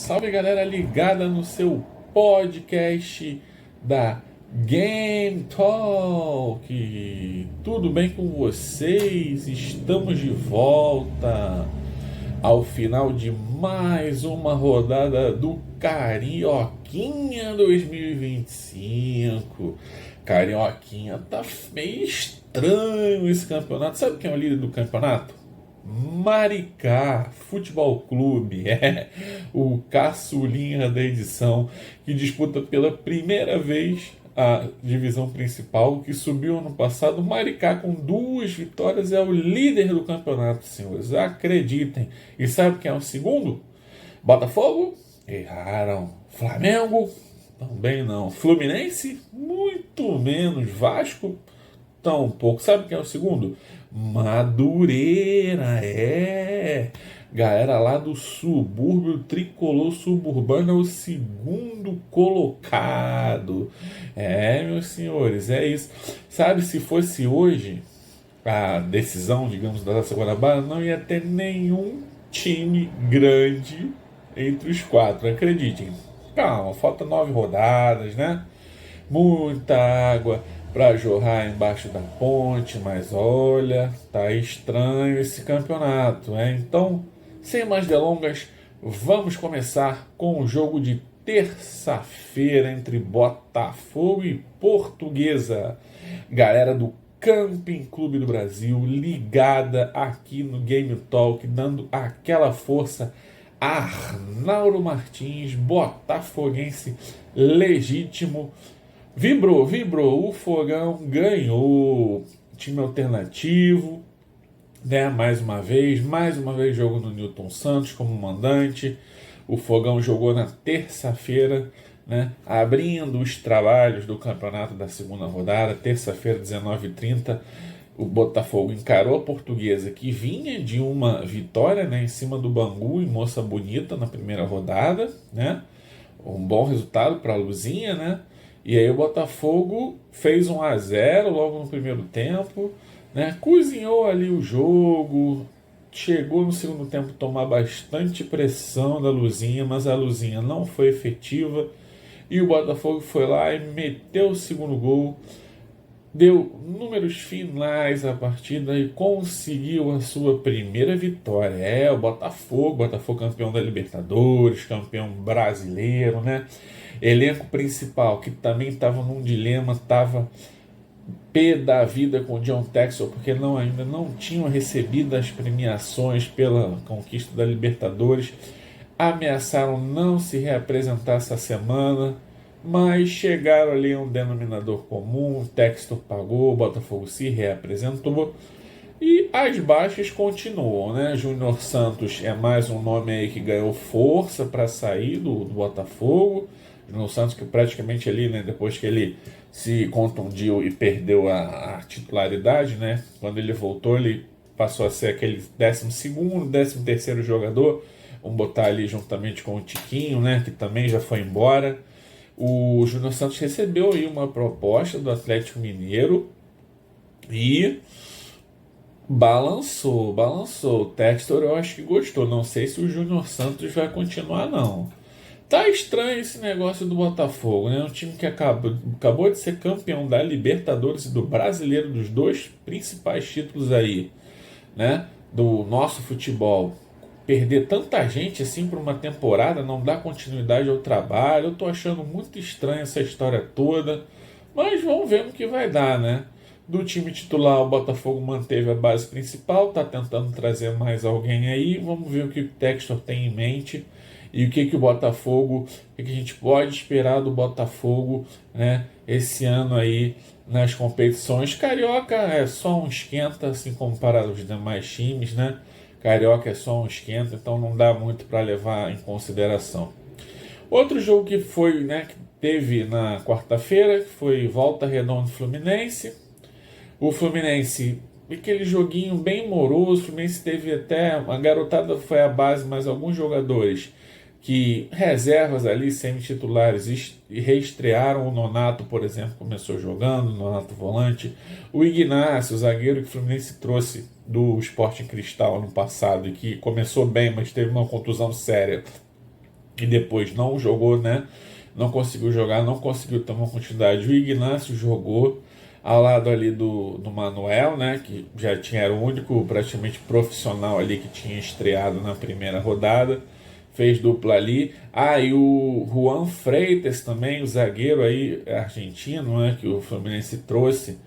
salve galera ligada no seu podcast da Game Talk. Tudo bem com vocês? Estamos de volta ao final de mais uma rodada do Carioquinha 2025. Carioquinha, tá meio estranho esse campeonato. Sabe quem é o líder do campeonato? Maricá Futebol Clube, o caçulinha da edição, que disputa pela primeira vez a divisão principal, que subiu ano passado. Maricá, com 2 vitórias, é o líder do campeonato, senhores, acreditem. E sabe quem é o segundo? Botafogo? Erraram. Flamengo? Também não. Fluminense? Muito menos. Vasco? Tão pouco. Sabe quem é o segundo? Madureira, galera lá do subúrbio tricolor suburbano, é o segundo colocado. Meus senhores, é isso. Sabe, se fosse hoje a decisão, digamos, da Taça Guanabara, não ia ter nenhum time grande entre os 4, acreditem. Calma, falta 9 rodadas, né? Muita água para jorrar embaixo da ponte, mas olha, tá estranho esse campeonato, né? Então, sem mais delongas, vamos começar com o jogo de terça-feira entre Botafogo e Portuguesa. Galera do Camping Clube do Brasil ligada aqui no Game Talk, dando aquela força. Arnaldo Martins, botafoguense legítimo. Vibrou, o Fogão ganhou. Time alternativo, né? Mais uma vez jogo no Newton Santos como mandante. O Fogão jogou na terça-feira, né? Abrindo os trabalhos do campeonato da segunda rodada, terça-feira, 19h30. O Botafogo encarou a Portuguesa, que vinha de uma vitória, né, em cima do Bangu, em Moça Bonita, na primeira rodada, né? Um bom resultado para a Luzinha, né? E aí o Botafogo fez 1-0 logo no primeiro tempo, né? Cozinhou ali o jogo, chegou no segundo tempo a tomar bastante pressão da Luzinha, mas a Luzinha não foi efetiva e o Botafogo foi lá e meteu o segundo gol, deu números finais à partida e conseguiu a sua primeira vitória. O Botafogo campeão da Libertadores, campeão brasileiro, né? Elenco principal, que também estava num dilema, estava pé da vida com o John Texel, porque ainda não tinham recebido as premiações pela conquista da Libertadores. Ameaçaram não se reapresentar essa semana, mas chegaram ali a um denominador comum. O Textor pagou, o Botafogo se reapresentou e as baixas continuam, né? Júnior Santos é mais um nome aí que ganhou força para sair do Botafogo. Júnior Santos, que praticamente ali, né, depois que ele se contundiu e perdeu a titularidade, né? Quando ele voltou, ele passou a ser aquele 12º, 13º jogador. Vamos botar ali juntamente com o Tiquinho, né, que também já foi embora. O Júnior Santos recebeu aí uma proposta do Atlético Mineiro e balançou. O Textor eu acho que gostou. Não sei se o Júnior Santos vai continuar, não. Tá estranho esse negócio do Botafogo, né? Um time que acabou de ser campeão da Libertadores e do Brasileiro, dos 2 principais títulos aí, né, do nosso futebol. Perder tanta gente assim por uma temporada, não dar continuidade ao trabalho. Eu tô achando muito estranha essa história toda, mas vamos ver no que vai dar, né? Do time titular, o Botafogo manteve a base principal, tá tentando trazer mais alguém aí. Vamos ver o que o Textor tem em mente e o que o Botafogo, o que a gente pode esperar do Botafogo, né, esse ano aí nas competições. Carioca é só um esquenta, assim comparado aos demais times, né? Carioca é só um esquenta, então não dá muito para levar em consideração. Outro jogo que foi, né, que teve na quarta-feira, foi Volta Redonda Fluminense. O Fluminense, aquele joguinho bem moroso. O Fluminense teve até a garotada, foi a base, mas alguns jogadores que reservas ali, semi-titulares, reestrearam. O Nonato, por exemplo, começou jogando, o Nonato volante. O Ignacio, o zagueiro que o Fluminense trouxe do Sporting Cristal ano passado e que começou bem, mas teve uma contusão séria, e depois não jogou, né? Não conseguiu jogar, não conseguiu ter uma continuidade. O Ignacio jogou ao lado ali do Manuel, né? Que já era o único praticamente profissional ali que tinha estreado na primeira rodada. Fez dupla ali. E o Juan Freitas também, o zagueiro aí argentino, né? Que o Fluminense trouxe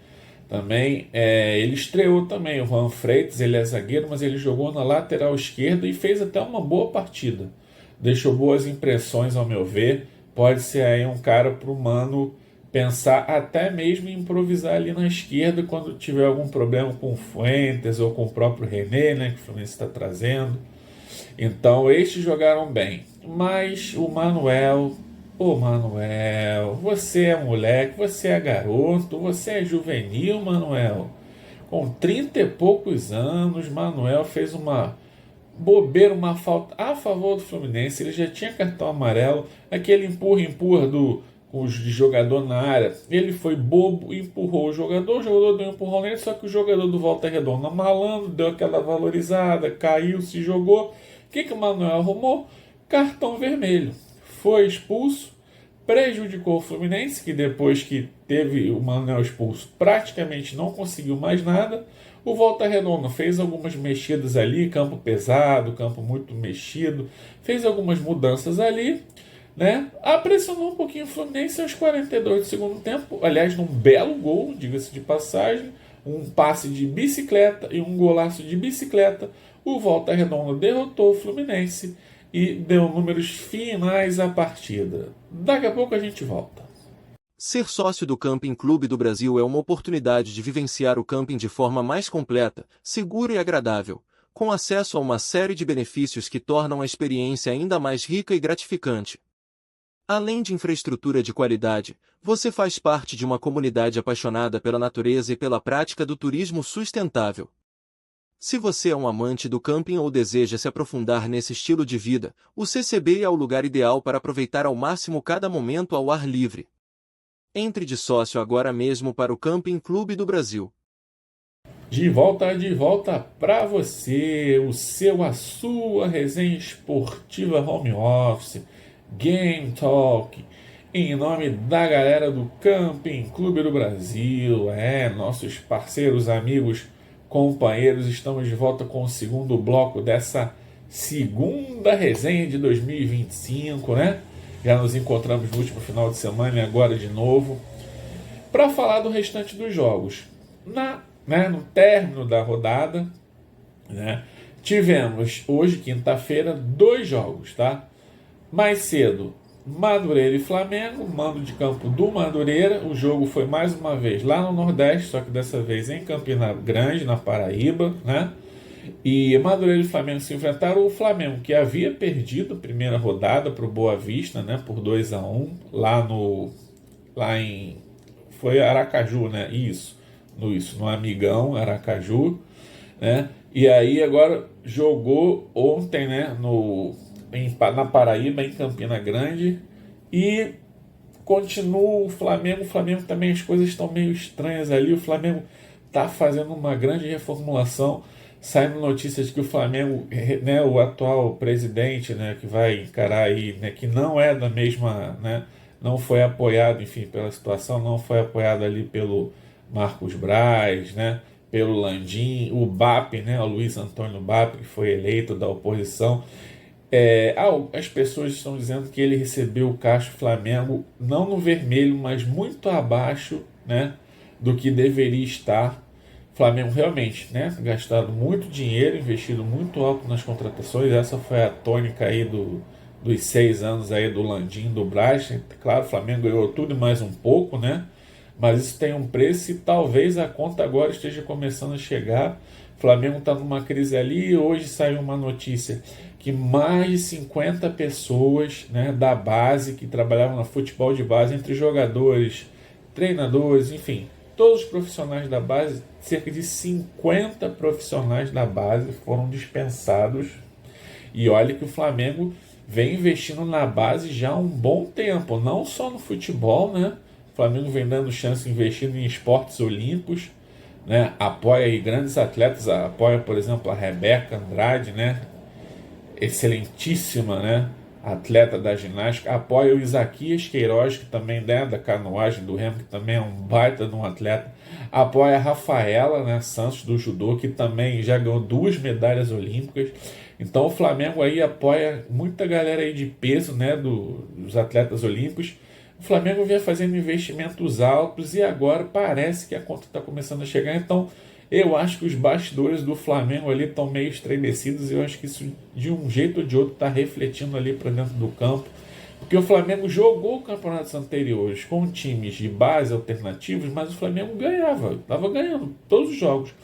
também. Ele estreou também, o Juan Freitas. Ele é zagueiro, mas ele jogou na lateral esquerda e fez até uma boa partida. Deixou boas impressões, ao meu ver. Pode ser aí um cara para o Mano pensar até mesmo em improvisar ali na esquerda quando tiver algum problema com o Fuentes ou com o próprio René, né, que o Fluminense está trazendo. Então, estes jogaram bem. Mas o Manuel, você é moleque, você é garoto, você é juvenil, Manuel. Com 30 e poucos anos, Manuel fez uma bobeira, uma falta a favor do Fluminense. Ele já tinha cartão amarelo, aquele empurra com o jogador na área. Ele foi bobo, empurrou o jogador deu um empurrão nele, só que o jogador do Volta Redonda, malandro, deu aquela valorizada, caiu, se jogou. O que o Manuel arrumou? Cartão vermelho. Foi expulso, prejudicou o Fluminense, que depois que teve o Manuel expulso, praticamente não conseguiu mais nada. O Volta Redonda fez algumas mexidas ali, campo pesado, campo muito mexido, fez algumas mudanças ali, né? Pressionou um pouquinho o Fluminense aos 42 do segundo tempo, aliás, num belo gol, diga-se de passagem, um passe de bicicleta e um golaço de bicicleta. O Volta Redonda derrotou o Fluminense e deu números finais à partida. Daqui a pouco a gente volta. Ser sócio do Camping Clube do Brasil é uma oportunidade de vivenciar o camping de forma mais completa, segura e agradável, com acesso a uma série de benefícios que tornam a experiência ainda mais rica e gratificante. Além de infraestrutura de qualidade, você faz parte de uma comunidade apaixonada pela natureza e pela prática do turismo sustentável. Se você é um amante do camping ou deseja se aprofundar nesse estilo de vida, o CCB é o lugar ideal para aproveitar ao máximo cada momento ao ar livre. Entre de sócio agora mesmo para o Camping Clube do Brasil. De volta para você, a sua resenha esportiva home office, Game Talk, em nome da galera do Camping Clube do Brasil, nossos parceiros, amigos, companheiros, estamos de volta com o segundo bloco dessa segunda resenha de 2025, né? Já nos encontramos no último final de semana e agora de novo para falar do restante dos jogos. No término da rodada, né, tivemos hoje, quinta-feira, 2 jogos, tá? Mais cedo, Madureira e Flamengo, mando de campo do Madureira. O jogo foi mais uma vez lá no Nordeste, só que dessa vez em Campina Grande, na Paraíba, né? E Madureira e Flamengo se enfrentaram. O Flamengo, que havia perdido a primeira rodada para o Boa Vista, né, por 2-1 lá em foi Aracaju, né? Isso, no Amigão, Aracaju, né? E aí agora jogou ontem, né, na Paraíba, em Campina Grande, e continua o Flamengo. O Flamengo também, as coisas estão meio estranhas ali. O Flamengo está fazendo uma grande reformulação. Saindo notícias que o Flamengo, né, o atual presidente, né, que vai encarar aí, né, que não é da mesma, né, não foi apoiado, enfim, pela situação, não foi apoiado ali pelo Marcos Braz, né, pelo Landim, o BAP, né, o Luiz Antônio BAP, que foi eleito da oposição. As pessoas estão dizendo que ele recebeu o Caixa Flamengo não no vermelho, mas muito abaixo, né, do que deveria estar. Flamengo realmente, né, gastado muito dinheiro, investido muito alto nas contratações. Essa foi a tônica aí dos 6 anos aí do Landim, do Braz. Claro, o Flamengo ganhou tudo e mais um pouco, né? Mas isso tem um preço e talvez a conta agora esteja começando a chegar. O Flamengo está numa crise ali e hoje saiu uma notícia que mais de 50 pessoas, né, da base, que trabalhavam no futebol de base, entre jogadores, treinadores, enfim, todos os profissionais da base, cerca de 50 profissionais da base foram dispensados. E olha que o Flamengo vem investindo na base já há um bom tempo, não só no futebol, né? O Flamengo vem dando chance investindo em esportes olímpicos, né? Apoia aí grandes atletas, apoia, por exemplo, a Rebeca Andrade, né? Excelentíssima, né? atleta da ginástica, apoia o Isaquias Queiroz, que também é da canoagem do remo, que também é um baita de um atleta, apoia a Rafaela, né, Santos do judô, que também já ganhou 2 medalhas olímpicas. Então o Flamengo aí apoia muita galera aí de peso, né, dos atletas olímpicos. O Flamengo vinha fazendo investimentos altos e agora parece que a conta está começando a chegar. Então eu acho que os bastidores do Flamengo ali estão meio estremecidos e eu acho que isso de um jeito ou de outro está refletindo ali para dentro do campo. Porque o Flamengo jogou campeonatos anteriores com times de base alternativos, mas o Flamengo ganhava, estava ganhando todos os jogos.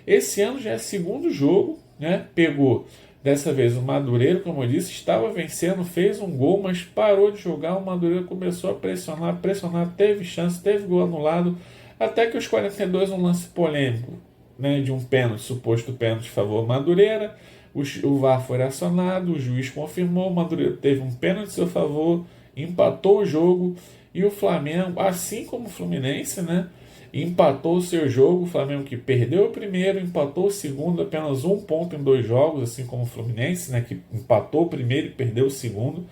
Esse ano já é segundo jogo, né? Pegou dessa vez o Madureira, como eu disse, estava vencendo, fez um gol, mas parou de jogar. O Madureira começou a pressionar, teve chance, teve gol anulado, até que os 42 um lance polêmico, né, de um pênalti, suposto pênalti a favor do Madureira. O VAR foi acionado, o juiz confirmou, o Madureira teve um pênalti a seu favor, empatou o jogo e o Flamengo, assim como o Fluminense, né, empatou o seu jogo. O Flamengo que perdeu o primeiro, empatou o segundo, apenas 1 ponto em 2 jogos, assim como o Fluminense, né, que empatou o primeiro e perdeu o segundo.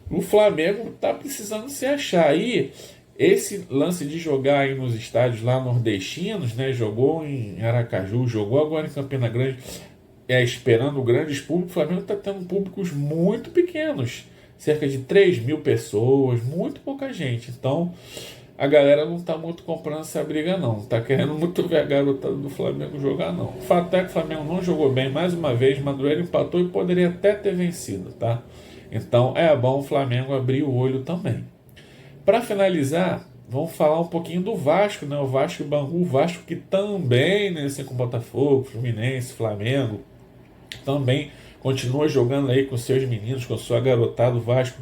O Flamengo está precisando se achar aí. Esse lance de jogar aí nos estádios lá nordestinos, né? Jogou em Aracaju, jogou agora em Campina Grande, esperando grandes públicos. O Flamengo está tendo públicos muito pequenos, cerca de 3.000 pessoas, muito pouca gente. Então a galera não está muito comprando essa briga, não. Está querendo muito ver a garotada do Flamengo jogar, não. O fato é que o Flamengo não jogou bem mais uma vez. Madureira empatou e poderia até ter vencido, tá? Então é bom o Flamengo abrir o olho também. Para finalizar, vamos falar um pouquinho do Vasco, né? O Vasco e o Bangu, o Vasco que também, né, assim com o Botafogo, Fluminense, Flamengo, também continua jogando aí com seus meninos, com sua garotada. O Vasco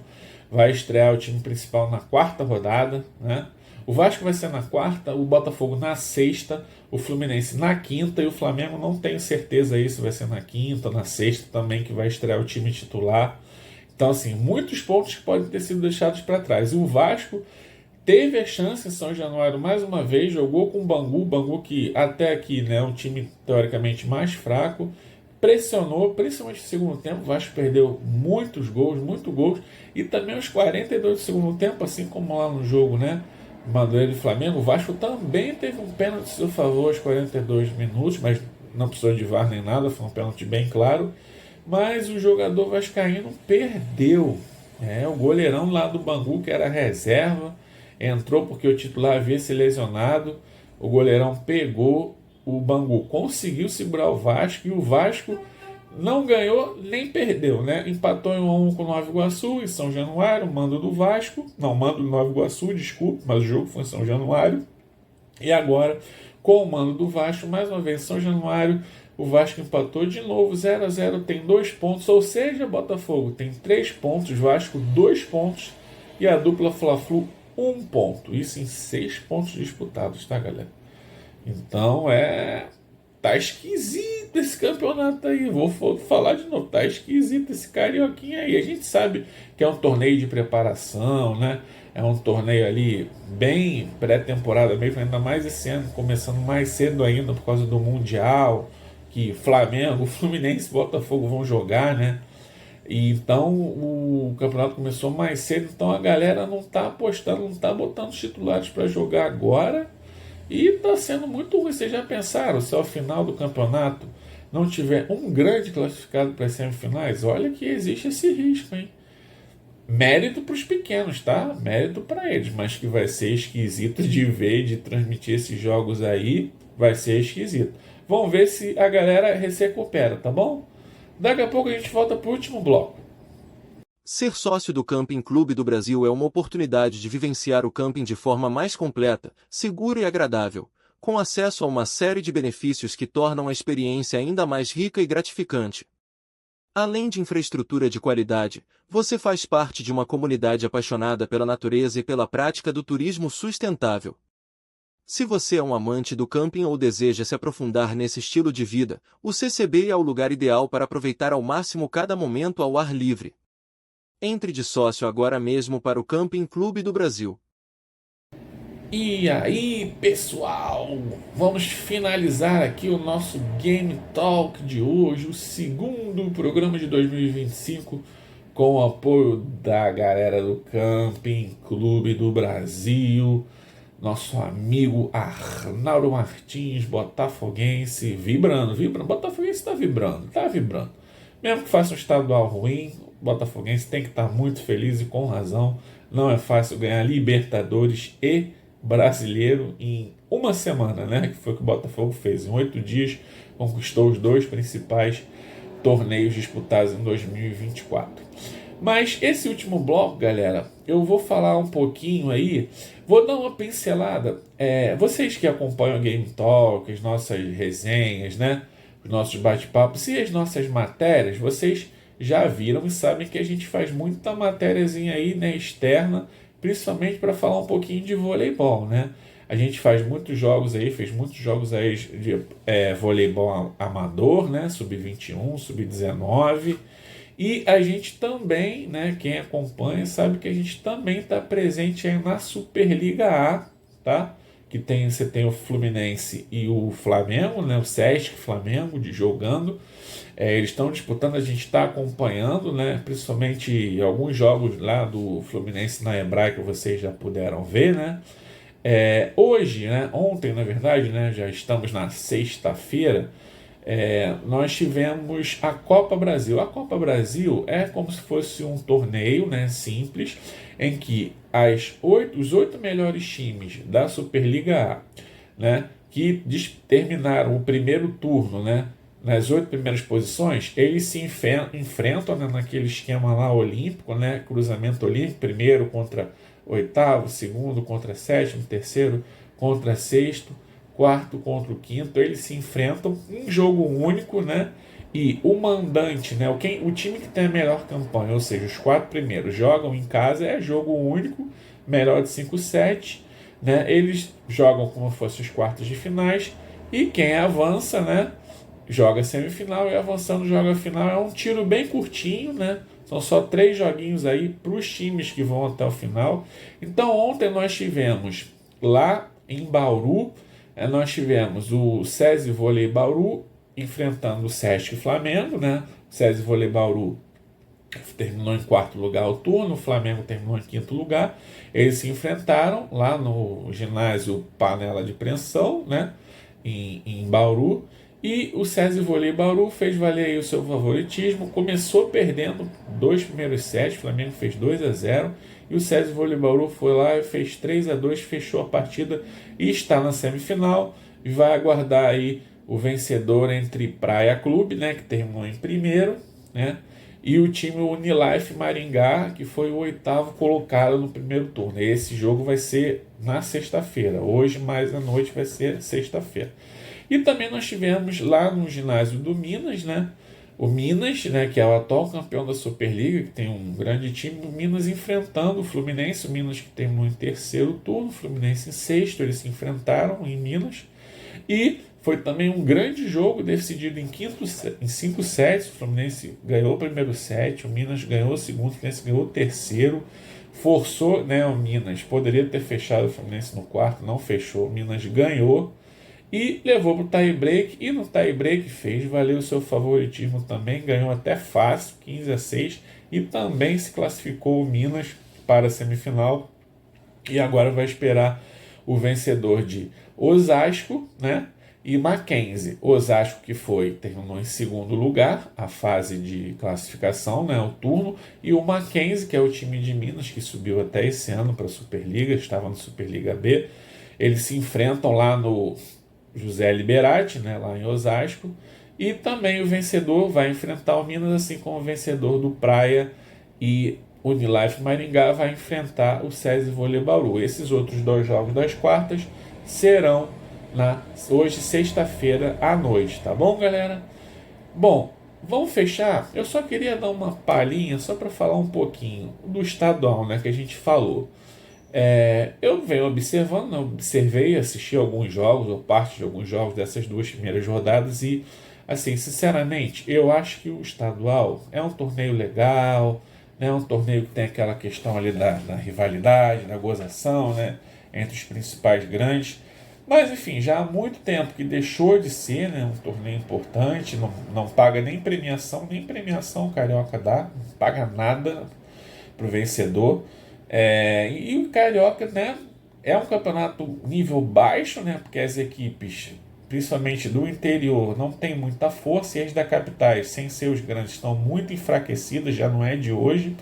vai estrear o time principal na quarta rodada, né? O Vasco vai ser na quarta, o Botafogo na sexta, o Fluminense na quinta e o Flamengo não tenho certeza aí se vai ser na quinta ou na sexta também que vai estrear o time titular. Então, assim, muitos pontos que podem ter sido deixados para trás. E o Vasco teve a chance em São Januário mais uma vez, jogou com o Bangu que até aqui, né, é um time teoricamente mais fraco, pressionou, principalmente no segundo tempo. O Vasco perdeu muitos gols, e também os 42 do segundo tempo, assim como lá no jogo, né, Madureira e Flamengo, o Vasco também teve um pênalti a seu favor aos 42 minutos, mas não precisou de VAR nem nada, foi um pênalti bem claro. Mas o jogador vascaíno perdeu. O goleirão lá do Bangu, que era reserva, entrou porque o titular havia se lesionado. O goleirão pegou, o Bangu conseguiu segurar o Vasco e o Vasco não ganhou nem perdeu, né? Empatou em 1-1 com o Nova Iguaçu em São Januário, mando do Vasco. Não, mando do Nova Iguaçu, desculpe, mas o jogo foi em São Januário. E agora, com o mando do Vasco, mais uma vez em São Januário, o Vasco empatou de novo 0-0, tem 2 pontos, ou seja, Botafogo tem 3 pontos, Vasco 2 pontos e a dupla Fla-Flu 1 ponto. Isso em 6 pontos disputados, tá, galera? Então tá esquisito esse campeonato aí. Vou falar de novo, tá esquisito esse carioquinha aí. A gente sabe que é um torneio de preparação, né? É um torneio ali bem pré-temporada mesmo, ainda mais esse ano, começando mais cedo ainda por causa do Mundial, que Flamengo, Fluminense e Botafogo vão jogar, né? E então o campeonato começou mais cedo, então a galera não tá apostando, não tá botando os titulares para jogar agora. E está sendo muito ruim. Vocês já pensaram, se ao final do campeonato não tiver um grande classificado para as semifinais? Olha que existe esse risco, hein? Mérito para os pequenos, tá? Mérito para eles, mas que vai ser esquisito de ver, de transmitir esses jogos aí, vai ser esquisito. Vamos ver se a galera se recupera, tá bom? Daqui a pouco a gente volta para o último bloco. Ser sócio do Camping Clube do Brasil é uma oportunidade de vivenciar o camping de forma mais completa, segura e agradável, com acesso a uma série de benefícios que tornam a experiência ainda mais rica e gratificante. Além de infraestrutura de qualidade, você faz parte de uma comunidade apaixonada pela natureza e pela prática do turismo sustentável. Se você é um amante do camping ou deseja se aprofundar nesse estilo de vida, o CCB é o lugar ideal para aproveitar ao máximo cada momento ao ar livre. Entre de sócio agora mesmo para o Camping Clube do Brasil. E aí, pessoal, vamos finalizar aqui o nosso Game Talk de hoje, o segundo programa de 2025, com o apoio da galera do Camping Clube do Brasil, nosso amigo Arnaldo Martins, botafoguense, vibrando, vibrando. Botafoguense está vibrando, tá vibrando. Mesmo que faça um estadual ruim, o botafoguense tem que estar muito feliz e com razão. Não é fácil ganhar Libertadores e Brasileiro em uma semana, né? Que foi o que o Botafogo fez. Em 8 dias, conquistou os dois principais torneios disputados em 2024. Mas esse último bloco, galera, eu vou falar um pouquinho aí, vou dar uma pincelada. Vocês que acompanham o Game Talk, as nossas resenhas, né? Os nossos bate-papos e as nossas matérias, vocês já viram e sabem que a gente faz muita matériazinha aí, né, externa, principalmente para falar um pouquinho de voleibol, né? A gente faz muitos jogos aí, fez muitos jogos aí de voleibol amador, né? Sub-21, sub-19. E a gente também, né? Quem acompanha sabe que a gente também está presente aí na Superliga A, tá? Você tem o Fluminense e o Flamengo, né? O Sesc Flamengo jogando. Eles estão disputando, a gente está acompanhando, né? Principalmente alguns jogos lá do Fluminense na Hebraica, vocês já puderam ver, né? Hoje, né, ontem na verdade, né, já estamos na sexta-feira, nós tivemos a Copa Brasil. A Copa Brasil é como se fosse um torneio, né, simples, em que os 8 melhores times da Superliga A, né, que terminaram o primeiro turno, né, nas 8 primeiras posições, eles se enfrentam, né, naquele esquema lá olímpico, né, cruzamento olímpico, primeiro contra oitavo, segundo contra sétimo, terceiro contra sexto, quarto contra o quinto. Eles se enfrentam em jogo único, né? E o mandante, né? O time que tem a melhor campanha, ou seja, os 4 primeiros jogam em casa, é jogo único, melhor de 5 sets, né? Eles jogam como se fossem os quartos de finais e quem avança, né? Joga semifinal e avançando joga a final. É um tiro bem curtinho, né? São só 3 joguinhos aí para os times que vão até o final. Então ontem nós tivemos lá em Bauru, nós tivemos o SESI Vôlei Bauru enfrentando o Sesc Flamengo, né? O SESI Vôlei Bauru terminou em quarto lugar o turno, o Flamengo terminou em quinto lugar. Eles se enfrentaram lá no ginásio Panela de Pressão, né? Em Bauru. E o SESI Vôlei Bauru fez valer aí o seu favoritismo. Começou perdendo 2 primeiros sets, o Flamengo fez 2-0. E o SESI Vôlei Bauru foi lá e fez 3-2, fechou a partida e está na semifinal. E vai aguardar aí o vencedor entre Praia Clube, né, que terminou em primeiro, né, e o time Unilife Maringá, que foi o 8º colocado no primeiro turno. Esse jogo vai ser na sexta-feira. Hoje, mais à noite, vai ser sexta-feira. E também nós tivemos lá no ginásio do Minas, né? O Minas, né, que é o atual campeão da Superliga, que tem um grande time, o Minas enfrentando o Fluminense, o Minas que terminou em terceiro turno, o Fluminense em sexto, eles se enfrentaram em Minas. E foi também um grande jogo decidido em 5 sets. O Fluminense ganhou o primeiro set, o Minas ganhou o segundo, o Fluminense ganhou o terceiro. Forçou, né, o Minas, poderia ter fechado o Fluminense no quarto, não fechou, o Minas ganhou. E levou para o tie-break, e no tie-break fez valer o seu favoritismo também, ganhou até fácil, 15-6, e também se classificou o Minas para a semifinal, e agora vai esperar o vencedor de Osasco, né, e Mackenzie. Osasco que terminou em segundo lugar, a fase de classificação, né, o turno, e o Mackenzie, que é o time de Minas, que subiu até esse ano para a Superliga, estava na Superliga B, eles se enfrentam lá no José Liberati, né, lá em Osasco, e também o vencedor vai enfrentar o Minas, assim como o vencedor do Praia e Unilife Maringá vai enfrentar o SESI Vôlei Bauru. Esses outros 2 jogos das quartas serão hoje, sexta-feira, à noite, tá bom, galera? Bom, vamos fechar. Eu só queria dar uma palhinha, só para falar um pouquinho do estadual, né, que a gente falou. Eu venho observando, né, observei, assisti alguns jogos, ou parte de alguns jogos dessas 2 primeiras rodadas e, assim, sinceramente, eu acho que o estadual é um torneio legal, né, um torneio que tem aquela questão ali da rivalidade, da gozação, né, entre os principais grandes, Mas enfim, já há muito tempo que deixou de ser, né, um torneio importante, não paga nem premiação Carioca dá, não paga nada para o vencedor. E o Carioca, né, é um campeonato nível baixo, né, porque as equipes, principalmente do interior, não tem muita força, e as da capitais, sem ser os grandes, estão muito enfraquecidas, já não é de hoje,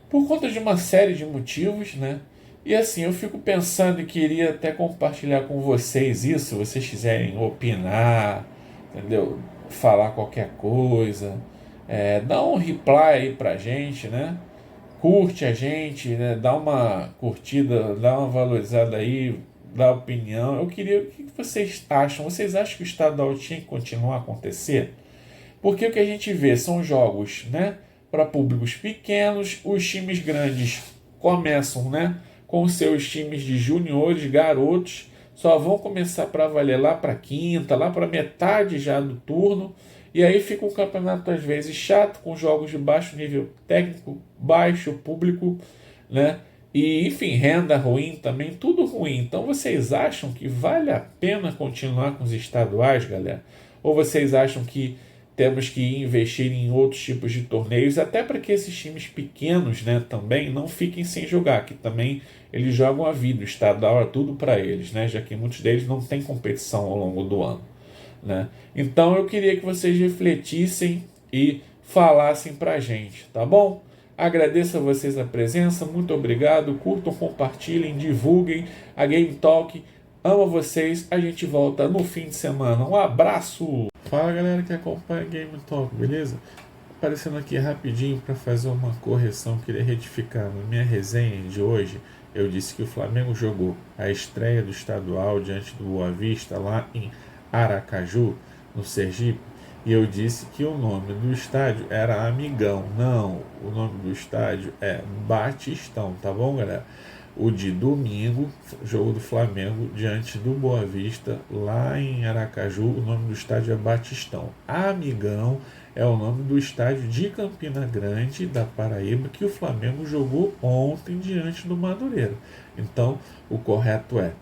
por conta de uma série de motivos, né? E assim, eu fico pensando e queria até compartilhar com vocês isso, se vocês quiserem opinar, entendeu? Falar qualquer coisa, dá um reply aí pra gente, né? Curte a gente, né? Dá uma curtida, dá uma valorizada aí, dá opinião. Eu queria, o que vocês acham? Vocês acham que o estadual tinha que continuar a acontecer? Porque o que a gente vê são jogos, né, para públicos pequenos, os times grandes começam, né, com seus times de juniores, garotos, só vão começar para valer lá para quinta, lá para metade já do turno, e aí fica um campeonato às vezes chato, com jogos de baixo nível técnico, baixo público, né? E enfim, renda ruim também, tudo ruim. Então vocês acham que vale a pena continuar com os estaduais, galera? Ou vocês acham que temos que investir em outros tipos de torneios, até para que esses times pequenos, né, também não fiquem sem jogar, que também eles jogam a vida, o estadual é tudo para eles, né, já que muitos deles não têm competição ao longo do ano, né? Então eu queria que vocês refletissem e falassem para a gente, tá bom? Agradeço a vocês a presença, muito obrigado, curtam, compartilhem, divulguem a Game Talk. Amo vocês, a gente volta no fim de semana. Um abraço! Fala galera que acompanha Game Talk, beleza? Aparecendo aqui rapidinho para fazer uma correção, queria retificar. Na minha resenha de hoje, eu disse que o Flamengo jogou a estreia do estadual diante do Boa Vista lá em Aracaju, no Sergipe, e eu disse que o nome do estádio era Amigão. Não, o nome do estádio é Batistão, tá bom, galera? O de domingo, jogo do Flamengo diante do Boa Vista, lá em Aracaju, o nome do estádio é Batistão. Amigão é o nome do estádio de Campina Grande, da Paraíba, que o Flamengo jogou ontem diante do Madureira. Então, o correto é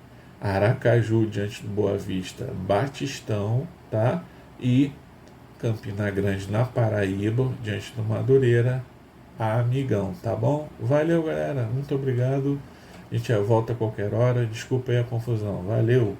Aracaju diante do Boa Vista, Batistão, tá? E Campina Grande, na Paraíba, diante do Madureira, Amigão, tá bom? Valeu, galera. Muito obrigado. A gente volta a qualquer hora. Desculpa aí a confusão. Valeu!